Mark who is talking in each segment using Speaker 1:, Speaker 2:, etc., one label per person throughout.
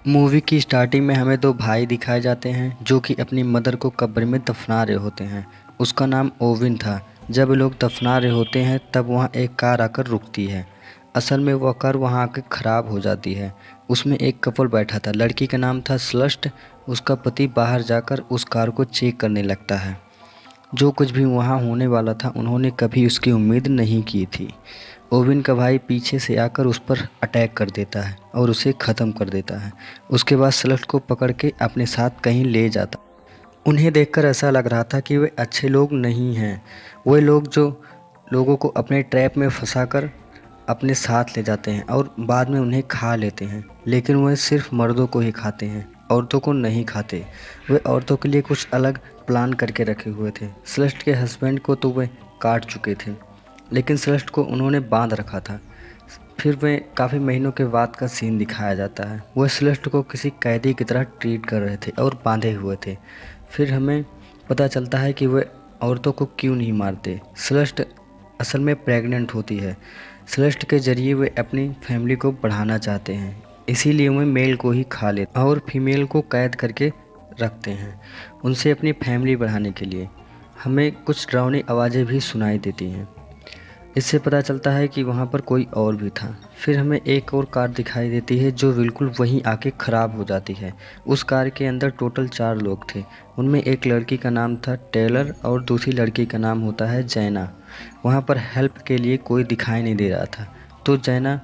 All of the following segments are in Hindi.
Speaker 1: मूवी की स्टार्टिंग में हमें दो भाई दिखाए जाते हैं जो कि अपनी मदर को कब्र में दफना रहे होते हैं। उसका नाम ओविन था। जब ये लोग दफना रहे होते हैं तब वहाँ एक कार आकर रुकती है। असल में वह कार वहाँ आकर ख़राब हो जाती है। उसमें एक कपल बैठा था, लड़की का नाम था स्लस्ट। उसका पति बाहर जाकर उस कार को चेक करने लगता है। जो कुछ भी वहाँ होने वाला था उन्होंने कभी उसकी उम्मीद नहीं की थी। ओविन का भाई पीछे से आकर उस पर अटैक कर देता है और उसे ख़त्म कर देता है। उसके बाद स्लट को पकड़ के अपने साथ कहीं ले जाता। उन्हें देखकर ऐसा लग रहा था कि वे अच्छे लोग नहीं हैं। वे लोग जो लोगों को अपने ट्रैप में फंसाकर अपने साथ ले जाते हैं और बाद में उन्हें खा लेते हैं, लेकिन वह सिर्फ मर्दों को ही खाते हैं, औरतों को नहीं खाते। वे औरतों के लिए कुछ अलग प्लान करके रखे हुए थे। सेलेस्ट के हस्बैंड को तो वे काट चुके थे, लेकिन सेलेस्ट को उन्होंने बांध रखा था। फिर वे काफ़ी महीनों के बाद का सीन दिखाया जाता है। वह सेलेस्ट को किसी कैदी की तरह ट्रीट कर रहे थे और बांधे हुए थे। फिर हमें पता चलता है कि वे औरतों को क्यों नहीं मारते। सेलेस्ट असल में प्रेग्नेंट होती है। सेलेस्ट के ज़रिए वे अपनी फैमिली को बढ़ाना चाहते हैं, इसीलिए वे मेल को ही खा लेते और फीमेल को कैद करके रखते हैं उनसे अपनी फैमिली बढ़ाने के लिए। हमें कुछ डरावनी आवाज़ें भी सुनाई देती हैं। इससे पता चलता है कि वहाँ पर कोई और भी था। फिर हमें एक और कार दिखाई देती है जो बिल्कुल वहीं आके ख़राब हो जाती है। उस कार के अंदर टोटल 4 लोग थे। उनमें एक लड़की का नाम था टेलर और दूसरी लड़की का नाम होता है जैना। वहाँ पर हेल्प के लिए कोई दिखाई नहीं दे रहा था, तो जैना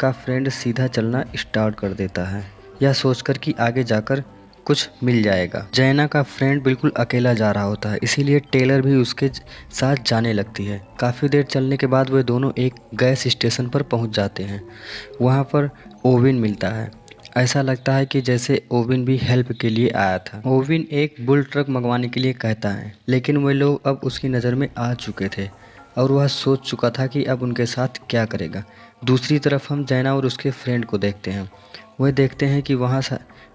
Speaker 1: का फ्रेंड सीधा चलना स्टार्ट कर देता है, यह सोचकर कि आगे जाकर कुछ मिल जाएगा। जैना का फ्रेंड बिल्कुल अकेला जा रहा होता है, इसीलिए टेलर भी उसके साथ जाने लगती है। काफ़ी देर चलने के बाद वे दोनों एक गैस स्टेशन पर पहुंच जाते हैं। वहां पर ओविन मिलता है। ऐसा लगता है कि जैसे ओविन भी हेल्प के लिए आया था। ओविन एक बुल ट्रक मंगवाने के लिए कहता है, लेकिन वे लोग अब उसकी नज़र में आ चुके थे और वह सोच चुका था कि अब उनके साथ क्या करेगा। दूसरी तरफ हम जैना और उसके फ्रेंड को देखते हैं। वह देखते हैं कि वहाँ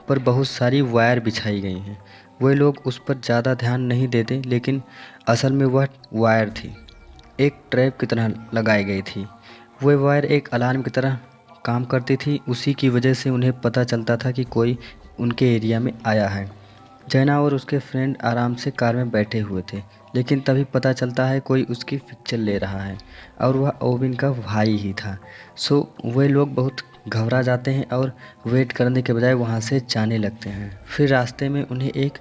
Speaker 1: पर बहुत सारी वायर बिछाई गई हैं। वे लोग उस पर ज़्यादा ध्यान नहीं देते, लेकिन असल में वह वायर थी, एक ट्रैप की तरह लगाई गई थी। वह वायर एक अलार्म की तरह काम करती थी। उसी की वजह से उन्हें पता चलता था कि कोई उनके एरिया में आया है। जैना और उसके फ्रेंड आराम से कार में बैठे हुए थे, लेकिन तभी पता चलता है कोई उसकी पिक्चर ले रहा है और वह ओविन का भाई ही था। सो वे लोग बहुत घबरा जाते हैं और वेट करने के बजाय वहाँ से जाने लगते हैं। फिर रास्ते में उन्हें एक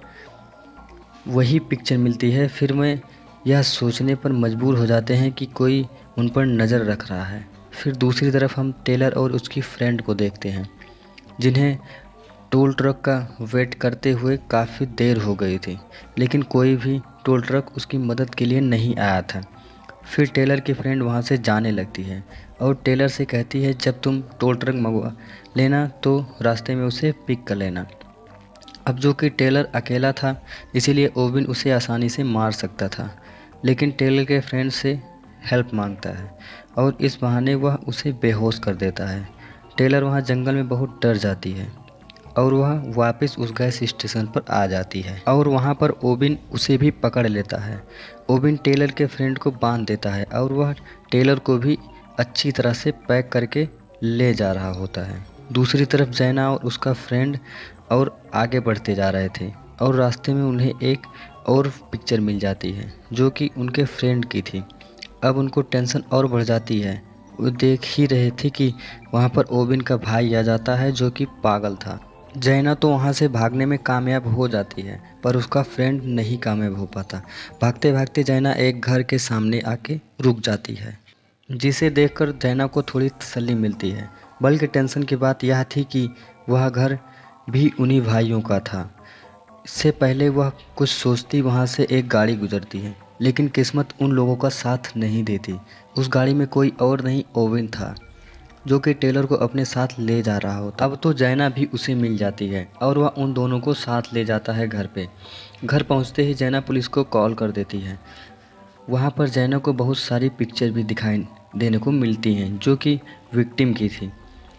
Speaker 1: वही पिक्चर मिलती है। फिर वे यह सोचने पर मजबूर हो जाते हैं कि कोई उन पर नज़र रख रहा है। फिर दूसरी तरफ हम टेलर और उसकी फ्रेंड को देखते हैं, जिन्हें टोल ट्रक का वेट करते हुए काफ़ी देर हो गई थी, लेकिन कोई भी टोल ट्रक उसकी मदद के लिए नहीं आया था। फिर टेलर की फ्रेंड वहाँ से जाने लगती है और टेलर से कहती है, जब तुम टोल ट्रक मंगवा लेना तो रास्ते में उसे पिक कर लेना। अब जो कि टेलर अकेला था, इसीलिए ओविन उसे आसानी से मार सकता था, लेकिन टेलर के फ्रेंड से हेल्प मांगता है और इस बहाने वह उसे बेहोश कर देता है। टेलर वहाँ जंगल में बहुत डर जाती है और वह वापस उस गैस स्टेशन पर आ जाती है और वहाँ पर ओविन उसे भी पकड़ लेता है। ओविन टेलर के फ्रेंड को बांध देता है और वह टेलर को भी अच्छी तरह से पैक करके ले जा रहा होता है। दूसरी तरफ जैना और उसका फ्रेंड और आगे बढ़ते जा रहे थे और रास्ते में उन्हें एक और पिक्चर मिल जाती है जो कि उनके फ्रेंड की थी। अब उनको टेंशन और बढ़ जाती है। वो देख ही रहे थे कि वहाँ पर ओविन का भाई आ जाता है जो कि पागल था। जैना तो वहाँ से भागने में कामयाब हो जाती है, पर उसका फ्रेंड नहीं कामयाब हो पाता। भागते भागते जैना एक घर के सामने आके रुक जाती है, जिसे देखकर जैना को थोड़ी तसल्ली मिलती है। बल्कि टेंशन की बात यह थी कि वह घर भी उन्हीं भाइयों का था। इससे पहले वह कुछ सोचती वहाँ से एक गाड़ी गुजरती है, लेकिन किस्मत उन लोगों का साथ नहीं देती। उस गाड़ी में कोई और नहीं, ओविन था, जो कि टेलर को अपने साथ ले जा रहा होता। अब तो जैना भी उसे मिल जाती है और वह उन दोनों को साथ ले जाता है घर पे। घर पहुंचते ही जैना पुलिस को कॉल कर देती है। वहां पर जैना को बहुत सारी पिक्चर भी दिखाई देने को मिलती हैं जो कि विक्टिम की थी।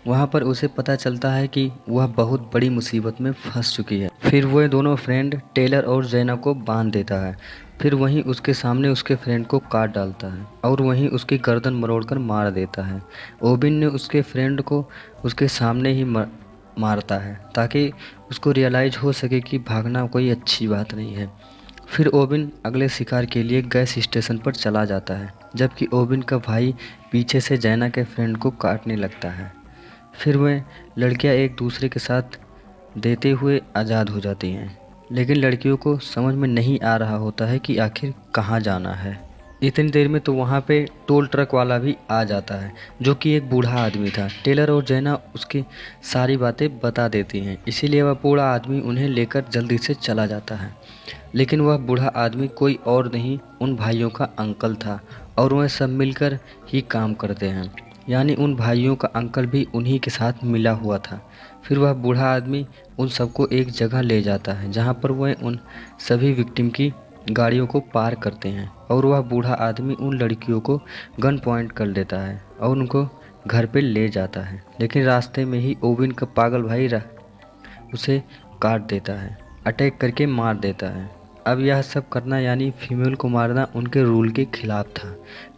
Speaker 1: वहां पर उसे पता चलता है कि वह बहुत बड़ी मुसीबत में फंस चुकी है। फिर वह दोनों फ्रेंड टेलर और जैना को बांध देता है। फिर वहीं उसके सामने उसके फ्रेंड को काट डालता है और वहीं उसकी गर्दन मरोड़कर मार देता है। ओबिन ने उसके फ्रेंड को उसके सामने ही मारता है ताकि उसको रियलाइज़ हो सके कि भागना कोई अच्छी बात नहीं है। फिर ओविन अगले शिकार के लिए गैस स्टेशन पर चला जाता है, जबकि ओविन का भाई पीछे से जैना के फ्रेंड को काटने लगता है। फिर वह लड़कियां एक दूसरे के साथ देते हुए आज़ाद हो जाती हैं, लेकिन लड़कियों को समझ में नहीं आ रहा होता है कि आखिर कहाँ जाना है। इतनी देर में तो वहाँ पे टोल ट्रक वाला भी आ जाता है, जो कि एक बूढ़ा आदमी था। टेलर और जैना उसकी सारी बातें बता देती हैं, इसीलिए वह बूढ़ा आदमी उन्हें लेकर जल्दी से चला जाता है। लेकिन वह बूढ़ा आदमी कोई और नहीं, उन भाइयों का अंकल था, और वह सब मिलकर ही काम करते हैं, यानी उन भाइयों का अंकल भी उन्हीं के साथ मिला हुआ था। फिर वह बूढ़ा आदमी उन सबको एक जगह ले जाता है, जहाँ पर वह उन सभी विक्टिम की गाड़ियों को पार करते हैं, और वह बूढ़ा आदमी उन लड़कियों को गन पॉइंट कर देता है और उनको घर पे ले जाता है। लेकिन रास्ते में ही ओविन का पागल भाई उसे काट देता है, अटैक करके मार देता है। अब यह सब करना यानी फीमेल को मारना उनके रूल के खिलाफ था,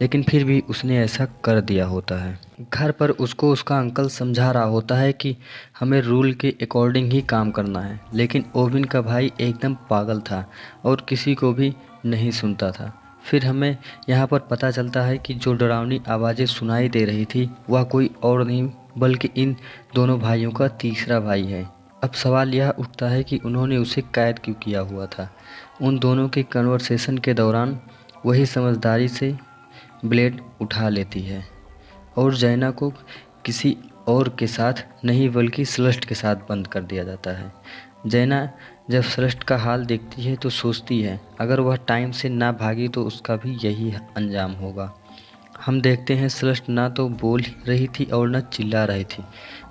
Speaker 1: लेकिन फिर भी उसने ऐसा कर दिया होता है। घर पर उसको उसका अंकल समझा रहा होता है कि हमें रूल के अकॉर्डिंग ही काम करना है, लेकिन ओविन का भाई एकदम पागल था और किसी को भी नहीं सुनता था। फिर हमें यहाँ पर पता चलता है कि जो डरावनी आवाज़ें सुनाई दे रही थी वह कोई और नहीं बल्कि इन दोनों भाइयों का तीसरा भाई है। अब सवाल यह उठता है कि उन्होंने उसे कैद क्यों किया हुआ था। उन दोनों के कन्वर्सेशन के दौरान वही समझदारी से ब्लेड उठा लेती है और जैना को किसी और के साथ नहीं बल्कि सलस्ट के साथ बंद कर दिया जाता है। जैना जब सलस्ट का हाल देखती है तो सोचती है अगर वह टाइम से ना भागी तो उसका भी यही अंजाम होगा। हम देखते हैं सलस्ट ना तो बोल रही थी और न चिल्ला रही थी।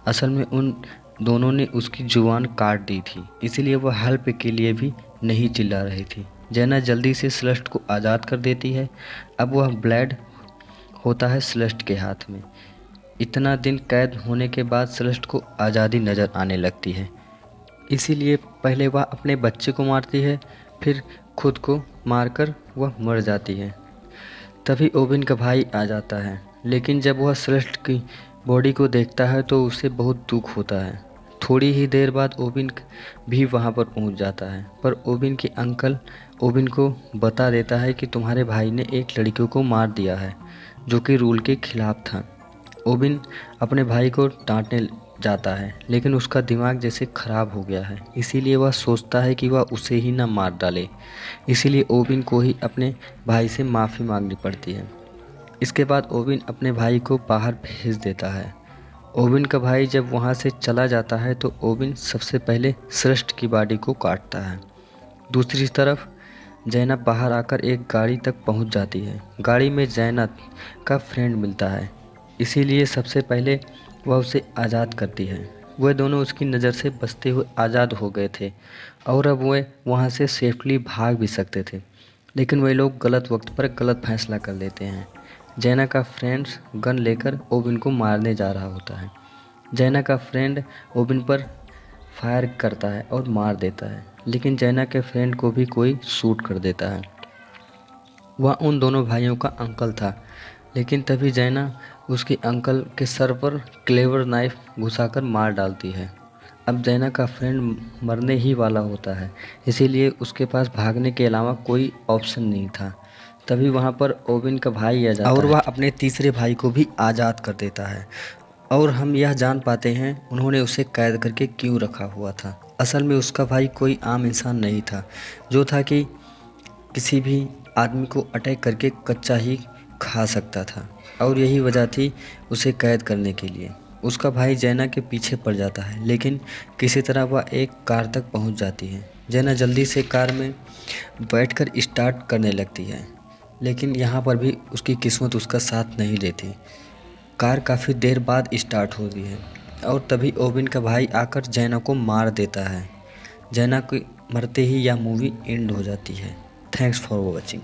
Speaker 1: असल में उन दोनों ने उसकी जुबान काट दी थी, इसीलिए वह हेल्प के लिए भी नहीं चिल्ला रही थी। जैना जल्दी से सलस्ट को आज़ाद कर देती है। अब वह ब्लेड होता है सलस्ट के हाथ में। इतना दिन कैद होने के बाद सलस्ट को आज़ादी नज़र आने लगती है, इसीलिए पहले वह अपने बच्चे को मारती है, फिर खुद को मारकर वह मर जाती है। तभी ओविन का भाई आ जाता है, लेकिन जब वह सलस्ट की बॉडी को देखता है तो उसे बहुत दुख होता है। थोड़ी ही देर बाद ओविन भी वहां पर पहुंच जाता है, पर ओविन के अंकल ओविन को बता देता है कि तुम्हारे भाई ने एक लड़की को मार दिया है, जो कि रूल के खिलाफ था। ओविन अपने भाई को डांटने जाता है, लेकिन उसका दिमाग जैसे खराब हो गया है, इसीलिए वह सोचता है कि वह उसे ही ना मार डाले। इसीलिए ओविन को ही अपने भाई से माफ़ी मांगनी पड़ती है। इसके बाद ओविन अपने भाई को बाहर भेज देता है। ओविन का भाई जब वहाँ से चला जाता है तो ओविन सबसे पहले सृष्ट की बॉडी को काटता है। दूसरी तरफ जैनब बाहर आकर एक गाड़ी तक पहुँच जाती है। गाड़ी में जैनब का फ्रेंड मिलता है, इसीलिए सबसे पहले वह उसे आज़ाद करती है। वह दोनों उसकी नज़र से बचते हुए आज़ाद हो गए थे और अब वह वहाँ से सेफली भाग भी सकते थे, लेकिन वे लोग गलत वक्त पर गलत फैसला कर लेते हैं। जैना का फ्रेंड गन लेकर ओविन को मारने जा रहा होता है। जैना का फ्रेंड ओविन पर फायर करता है और मार देता है, लेकिन जैना के फ्रेंड को भी कोई शूट कर देता है। वह उन दोनों भाइयों का अंकल था, लेकिन तभी जैना उसके अंकल के सर पर क्लेवर नाइफ घुसाकर मार डालती है। अब जैना का फ्रेंड मरने ही वाला होता है, इसीलिए उसके पास भागने के अलावा कोई ऑप्शन नहीं था। तभी वहाँ पर ओविन का भाई आ जाता है और वह अपने तीसरे भाई को भी आज़ाद कर देता है, और हम यह जान पाते हैं उन्होंने उसे कैद करके क्यों रखा हुआ था। असल में उसका भाई कोई आम इंसान नहीं था, जो था कि किसी भी आदमी को अटैक करके कच्चा ही खा सकता था, और यही वजह थी उसे कैद करने के लिए। उसका भाई जैना के पीछे पड़ जाता है, लेकिन किसी तरह वह एक कार तक पहुंच जाती है। जैना जल्दी से कार में बैठकर स्टार्ट करने लगती है, लेकिन यहाँ पर भी उसकी किस्मत उसका साथ नहीं देती। कार काफ़ी देर बाद स्टार्ट होती है और तभी ओविन का भाई आकर जैना को मार देता है। जैना को मरते ही यह मूवी एंड हो जाती है। Thanks for watching.